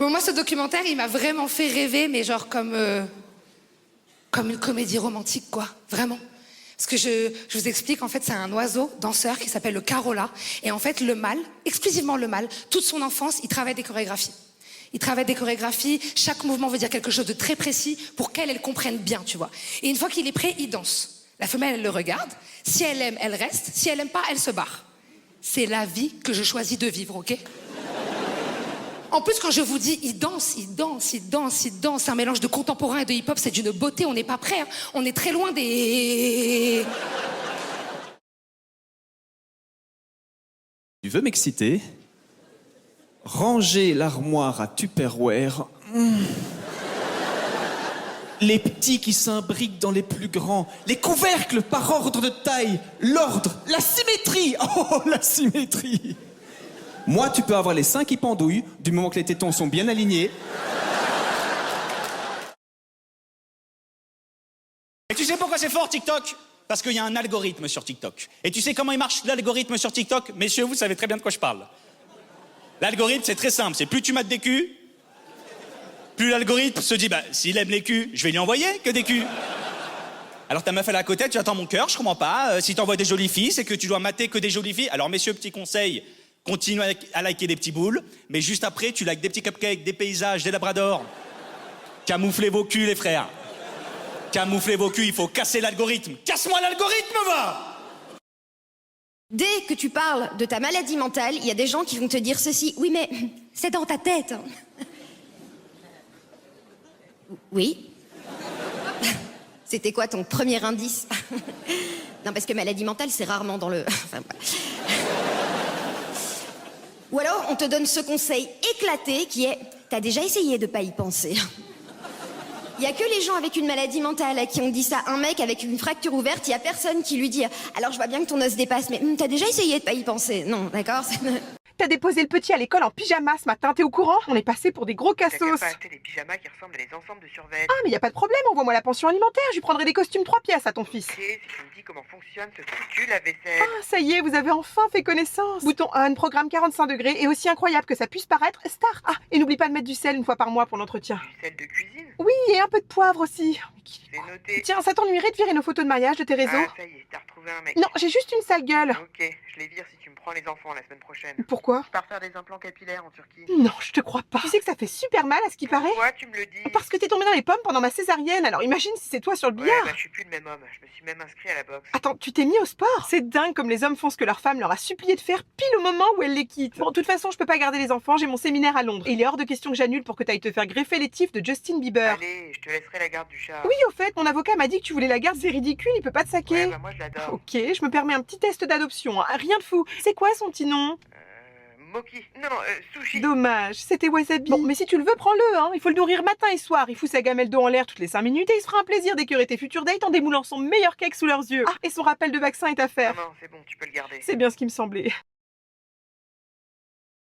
Bon, moi, ce documentaire, il m'a vraiment fait rêver, mais genre comme une comédie romantique, quoi. Vraiment. Parce que je vous explique, en fait, c'est un oiseau danseur qui s'appelle le Carola. Et en fait, le mâle, exclusivement le mâle, toute son enfance, il travaille des chorégraphies. Il travaille des chorégraphies, chaque mouvement veut dire quelque chose de très précis pour qu'elle, elle comprenne bien, tu vois. Et une fois qu'il est prêt, il danse. La femelle, elle le regarde. Si elle aime, elle reste. Si elle aime pas, elle se barre. C'est la vie que je choisis de vivre, ok? En plus, quand je vous dis, il danse, il danse, il danse, il danse, c'est un mélange de contemporain et de hip-hop, c'est d'une beauté, on n'est pas prêt, hein. On est très loin des... Tu veux m'exciter? Ranger l'armoire à Tupperware. Les petits qui s'imbriquent dans les plus grands. Les couvercles par ordre de taille. L'ordre, la symétrie. Oh, la symétrie. Moi, tu peux avoir les seins qui pendouillent, du moment que les tétons sont bien alignés. Et tu sais pourquoi c'est fort, TikTok? Parce qu'il y a un algorithme sur TikTok. Et tu sais comment il marche, l'algorithme sur TikTok? Messieurs, vous savez très bien de quoi je parle. L'algorithme, c'est très simple. C'est plus tu mates des culs, plus l'algorithme se dit, bah, s'il aime les culs, je vais lui envoyer que des culs. Alors ta meuf, elle est à côté, tu attends mon cœur, je comprends pas. Si t'envoies des jolies filles, c'est que tu dois mater que des jolies filles. Alors messieurs, petit conseil, continue à liker des petits boules, mais juste après, tu likes des petits cupcakes, des paysages, des labradors. Camouflez vos culs, les frères. Camouflez vos culs, il faut casser l'algorithme. Casse-moi l'algorithme, va! Dès que tu parles de ta maladie mentale, il y a des gens qui vont te dire ceci. Oui, mais c'est dans ta tête. Oui. C'était quoi ton premier indice? Non, parce que maladie mentale, c'est rarement dans le... Enfin, ou alors, on te donne ce conseil éclaté qui est... T'as déjà essayé de pas y penser. Il y a que les gens avec une maladie mentale à qui on dit ça. Un mec avec une fracture ouverte, il y a personne qui lui dit « Alors je vois bien que ton os dépasse, mais t'as déjà essayé de pas y penser ?» Non, d'accord? T'as déposé le petit à l'école en pyjama ce matin, t'es au courant? On est passé pour des gros cassos. T'as pas acheté des pyjamas qui ressemblent à des ensembles de survêtements. Ah, mais y a pas de problème, envoie-moi la pension alimentaire, je lui prendrai des costumes 3 pièces à ton fils. Si tu me dis comment fonctionne ce foutu lave-vaisselle. Ah, ça y est, vous avez enfin fait connaissance. Bouton on, programme 45 degrés, et aussi incroyable que ça puisse paraître, start. Ah, et n'oublie pas de mettre du sel une fois par mois pour l'entretien. Du sel de cuisine. Oui, et un peu de poivre aussi. C'est noté. Tiens, ça t'ennuierait de virer nos photos de mariage de tes réseaux? Ah, ça y est, t'as retrouvé un mec. Non, j'ai juste une sale gueule. Ok, je les vire si tu me prends les enfants la semaine prochaine. Pourquoi? Je pars faire des implants capillaires en Turquie. Non, je te crois pas. Tu sais que ça fait super mal à ce qui paraît? Pourquoi tu me le dis? Parce que t'es tombé dans les pommes pendant ma césarienne, alors imagine si c'est toi sur le Ouais, billard. bah je suis plus le même homme. Je me suis même inscrit à la boxe. Attends, tu t'es mis au sport? C'est dingue comme les hommes font ce que leur femme leur a supplié de faire pile au moment où elle les quitte. Bon, de toute façon, je peux pas garder les enfants, j'ai mon séminaire à Londres. Et il est hors de question que j'annule pour que t'ailles te faire greffer les tifs de Justin Bieber. Allez, je te laisserai la garde du chat. Oui, au fait, mon avocat m'a dit que tu voulais la garde, c'est ridicule, il peut pas te saquer. Ouais, bah moi je l'adore. Ok, je me permets un petit test d'adoption, hein. Rien de fou. C'est quoi son petit nom? Moki. Non, sushi. Dommage, c'était Wasabi. Bon, mais si tu le veux, prends-le, hein. Il faut le nourrir matin et soir. Il fout sa gamelle d'eau en l'air toutes les 5 minutes et il se fera un plaisir d'écœurer tes futurs dates en démoulant son meilleur cake sous leurs yeux. Ah, et son rappel de vaccin est à faire. Non, c'est bon, tu peux le garder. C'est bien ce qui me semblait.